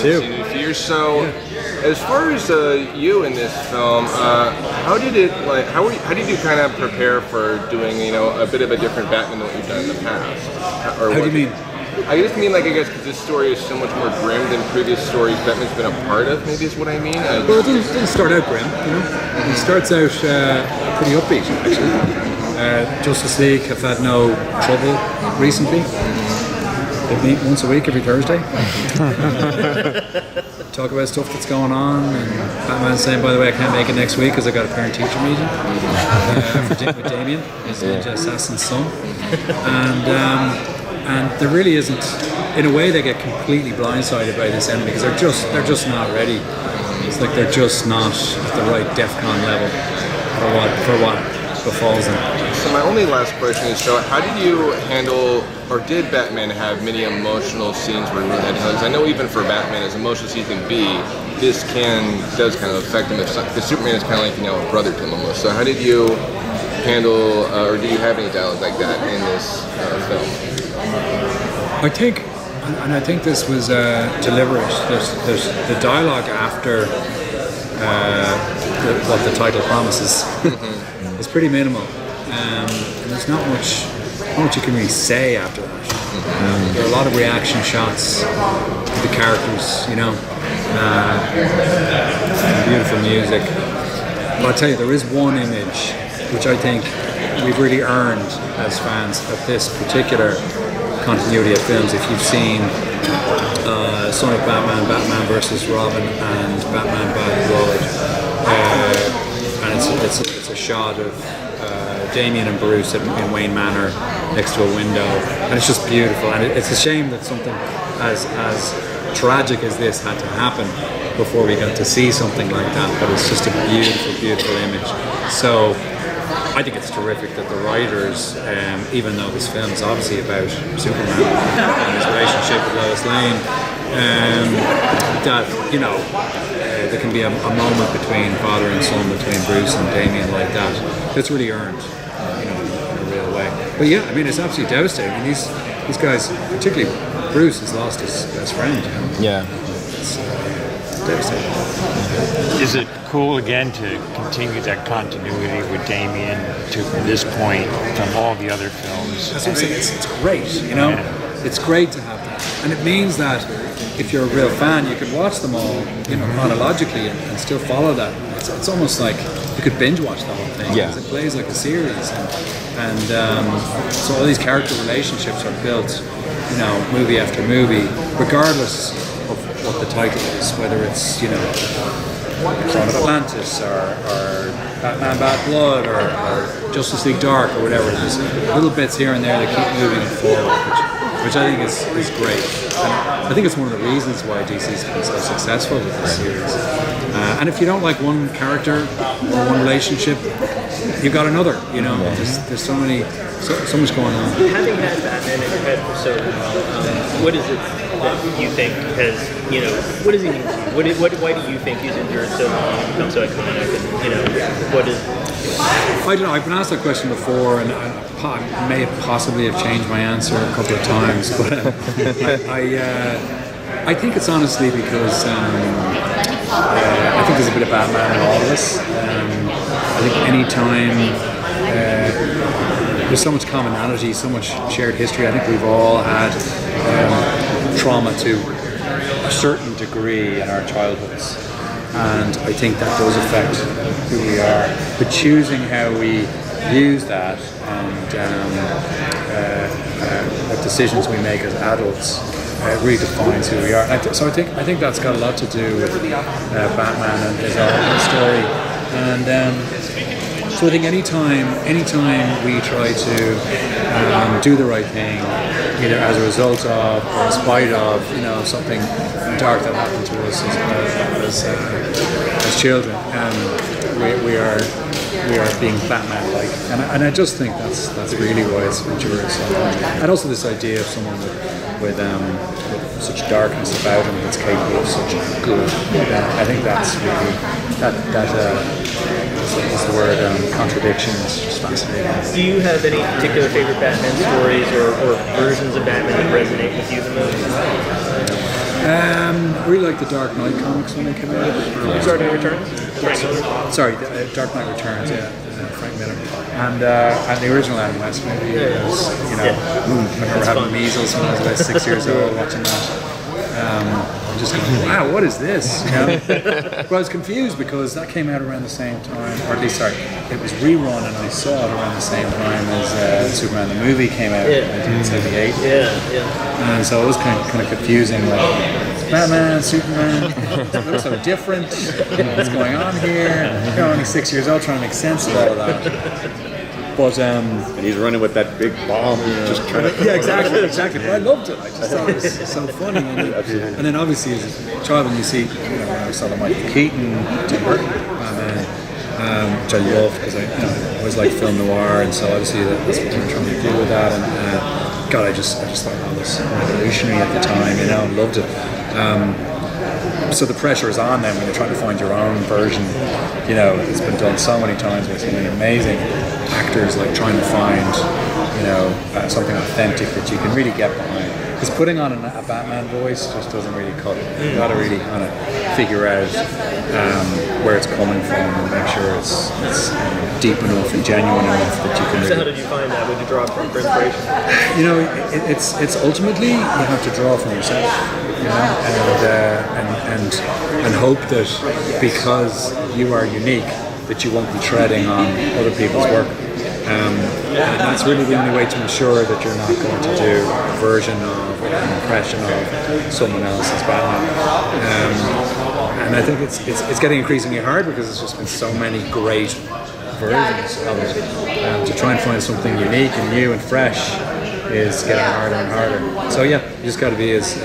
too. Season fear. So, as far as you in this film, how did you kind of prepare for doing a bit of a different Batman than what you've done in the past? How do you mean? I just mean because this story is so much more grim than previous stories Batman's been a part of. Maybe is what I mean. Well, it doesn't start out grim. It starts out pretty upbeat actually. Justice League have had no trouble recently. They meet once a week, every Thursday. Talk about stuff that's going on, and Batman's saying, by the way, I can't make it next week because I got a parent-teacher meeting with Damian, his ninja assassin's son. And there really isn't, in a way they get completely blindsided by this enemy because they're just not ready. It's like they're just not at the right DEFCON level for what befalls them. So my only last question is, so how did you handle, or did Batman have many emotional scenes where he really had to handle? Because I know even for Batman, as emotional as he can be, this does kind of affect him. Because Superman is kind of like a brother to him almost. So how did you handle, or do you have any dialogue like that in this film? I think this was deliberate. There's the dialogue after what the title promises is pretty minimal, and there's not much you can really say after that. There are a lot of reaction shots of the characters, beautiful music. But I'll tell you, there is one image which I think we've really earned as fans of this particular continuity of films. If you've seen Son of Batman, Batman vs. Robin, and Batman Bad Blood, and it's a shot of Damian and Bruce in Wayne Manor next to a window, and it's just beautiful. And it's a shame that something as tragic as this had to happen before we got to see something like that. But it's just a beautiful, beautiful image. So I think it's terrific that the writers, even though this film is obviously about Superman and his relationship with Lois Lane, that there can be a moment between father and son, between Bruce and Damian like that. That's really earned, in a real way. But yeah, I mean, it's absolutely devastating. I mean, these guys, particularly Bruce, has lost his best friend. Yeah. It's devastating. Is it cool again to continue that continuity with Damian to this point from all the other films? That's what I'm saying. It's great, It's great to have that, and it means that if you're a real fan, you can watch them all, chronologically and still follow that. It's almost like you could binge watch the whole thing because it plays like a series, and so all these character relationships are built, movie after movie, regardless of what the title is, whether it's Dawn of Atlantis or Batman Bad Blood or Justice League Dark or whatever. There's little bits here and there that keep moving it forward, which I think is great. And I think it's one of the reasons why DC's been so successful with this series. And if you don't like one character or one relationship, you've got another. There's so much going on. Having had Batman in your head for so long, what is it that you think has, what does he mean to you? Why do you think he's endured so long, become so iconic, and, what is... I don't know, I've been asked that question before, and I may possibly have changed my answer a couple of times, but I think it's honestly because I think there's a bit of Batman in all of us. I think any time there's so much commonality, so much shared history. I think we've all had trauma to a certain degree in our childhoods, and I think that does affect who we are. But choosing how we use that and what decisions we make as adults really defines who we are. So I think that's got a lot to do with Batman and his origin story. And so I think anytime we try to do the right thing, either as a result of or in spite of something dark that happened to us as children, we are being Batman-like, and I just think that's really why it's endured so long. And also this idea of someone with such darkness about him that's capable of such good. I think that's really that is the word contradiction is just fascinating. Do you have any particular favorite Batman stories or versions of Batman that resonate with you the most? I really like the Dark Knight comics when they came out. Dark Knight Returns? Sorry, Dark Knight Returns, yeah. Frank Miller. And the original Adam West movie was, I remember having measles when I was about 6 years old watching that. I'm just going, wow, what is this? But I was confused because that came out around the same time, or at least, it was rerun and I saw it around the same time as Superman the movie came out in 1978. Yeah. And so it was kind of confusing, like, Batman, Superman, it looks so different, what's going on here? Only 6 years old trying to make sense of all of that. But and he's running with that big bomb, just trying to. yeah, exactly. But I loved it. I just thought it was so funny. And then obviously as a child, when you see, when I saw the Michael Keaton, Tim Burton Batman, which I loved because I always liked film noir, and so obviously that's what they were trying to do with that. And God, I just thought that was revolutionary at the time. Loved it. So the pressure is on them when you're trying to find your own version. It's been done so many times with so many amazing actors, like trying to find, something authentic that you can really get behind. Because putting on a Batman voice just doesn't really cut it. You got to really kind of figure out where it's coming from and make sure it's deep enough and genuine enough that you can. So how did you find that? Would you draw from for inspiration? It's ultimately you have to draw from yourself, and hope that because you are unique, that you won't be treading on other people's work. And that's really the only way to ensure that you're not going to do a version of, an impression of someone else's Batman. And I think it's getting increasingly hard because there's just been so many great versions of it. To try and find something unique and new and fresh is getting harder and harder. So yeah, you just got to be as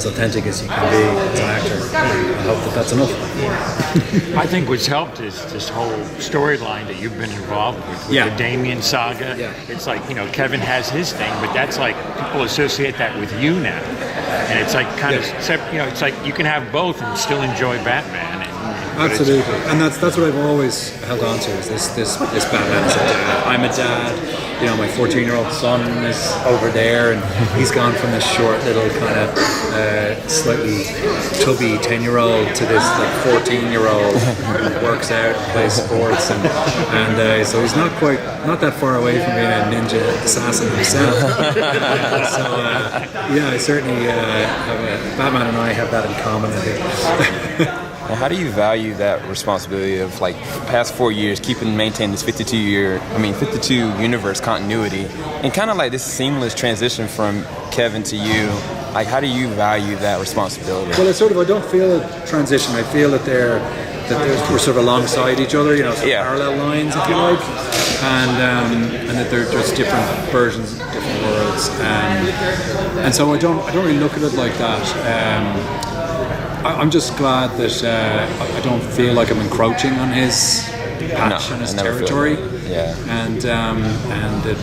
authentic as you can be as an actor. I hope that's enough. I think what's helped is this whole storyline that you've been involved with the Damian saga. Yeah. It's like, Kevin has his thing, but that's like people associate that with you now. And it's like kind of, it's like you can have both and still enjoy Batman. Absolutely, and that's what I've always held on to is this Batman as a dad. I'm a dad. My 14-year-old son is over there, and he's gone from this short little kind of slightly tubby 10-year-old to this 14-year-old who works out, plays sports, and so he's not that far away from being a ninja assassin himself. So I certainly Batman and I have that in common, I think. And how do you value that responsibility of past 4 years maintaining this 52 universe continuity and kind of like this seamless transition from Kevin to you? How do you value that responsibility? Well, I don't feel a transition. I feel that we're sort of alongside each other, parallel lines, if you like, and that they're just different versions, different worlds, and so I don't really look at it like that. I'm just glad that I don't feel like I'm encroaching on his patch and his territory. And that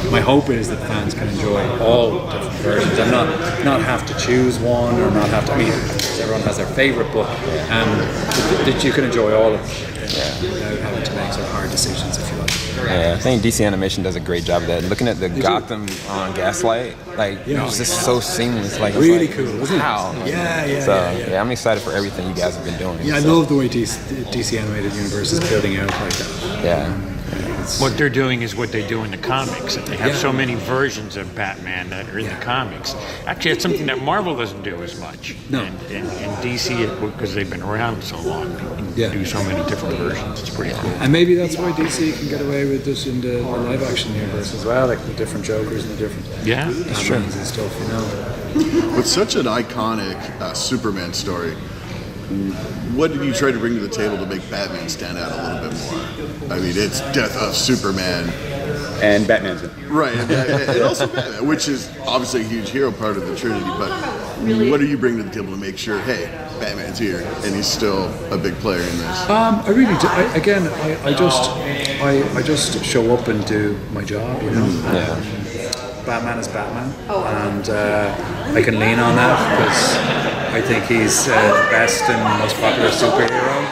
my hope is that fans can enjoy all different versions and not have to choose one or not have to. Everyone has their favorite book, that you can enjoy all of them without having to make sort of hard decisions, if you like. Yeah, I think DC Animation does a great job of that. Looking at the Gotham on Gaslight, it's just so seamless. Really cool, isn't it? Wow. Yeah. I'm excited for everything you guys have been doing. Yeah, I love the way DC Animated Universe is building out like that. Yeah. What they're doing is what they do in the comics, and they have so many versions of Batman that are in the comics. Actually, it's something that Marvel doesn't do as much. No. And DC, because they've been around so long, they do so many different versions. It's pretty cool. And maybe that's why DC can get away with this in the live-action universe as well, like the different Jokers and the different Batmans and stuff, With such an iconic Superman story, what did you try to bring to the table to make Batman stand out a little bit more? It's Death of Superman. And Batman's in. Right, and also Batman, which is obviously a huge hero part of the Trinity, but what do you bring to the table to make sure, hey, Batman's here, and he's still a big player in this? I really do. I just show up and do my job, Batman is Batman, and I can lean on that because I think he's the best and most popular superhero.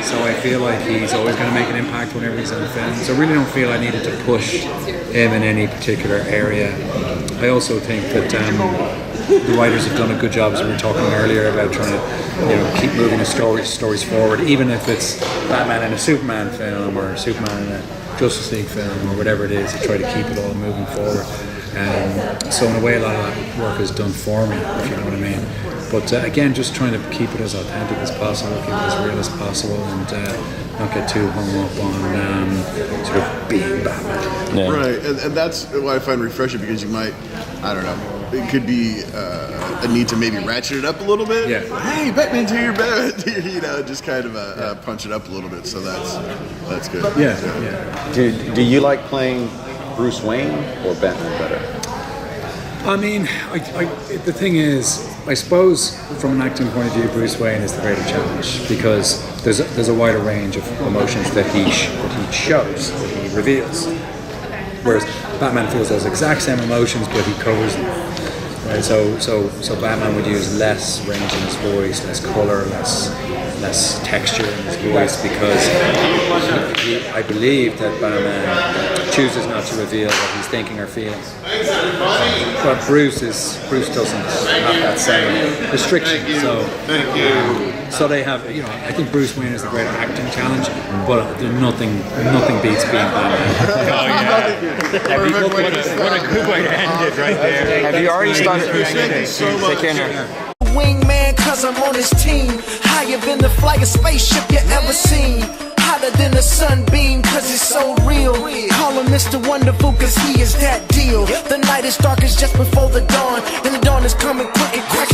So I feel like he's always going to make an impact whenever he's in a film. So I really don't feel I needed to push him in any particular area. I also think that the writers have done a good job, as we were talking earlier, about trying to keep moving the stories forward, even if it's Batman in a Superman film or Superman in a Justice League film or whatever it is. To try to keep it all moving forward. So in a way, a lot of that work is done for me, if you know what I mean. But again, just trying to keep it as authentic as possible, keep it as real as possible, and not get too hung up on sort of being Batman. Yeah. Right, and that's what I find refreshing, because you might, I don't know, it could be a need to maybe ratchet it up a little bit. Yeah. Hey, Batman's here, Batman's here, just kind of punch it up a little bit. So that's good. Yeah. Do you like playing Bruce Wayne or Batman better? I mean, the thing is, I suppose from an acting point of view, Bruce Wayne is the greater challenge, because there's a wider range of emotions that he shows, that he reveals. Whereas Batman feels those exact same emotions, but he covers them. Right? So Batman would use less range in his voice, less color, less texture in his voice, because I believe that Batman chooses not to reveal what he's thinking or feeling. But Bruce doesn't have that same restriction. So they have, I think Bruce Wayne is the greater acting challenge, but nothing beats being Batman. Oh yeah. What a good way to end it right there. Have you already started? Thank you so much. Take care now. Wingman, cause I'm on his team. Higher than the flyest spaceship you ever seen. Hotter than a sunbeam, cause it's so real. Call him Mr. Wonderful, cause he is that deal. The night is darkest just before the dawn, and the dawn is coming quick and quick.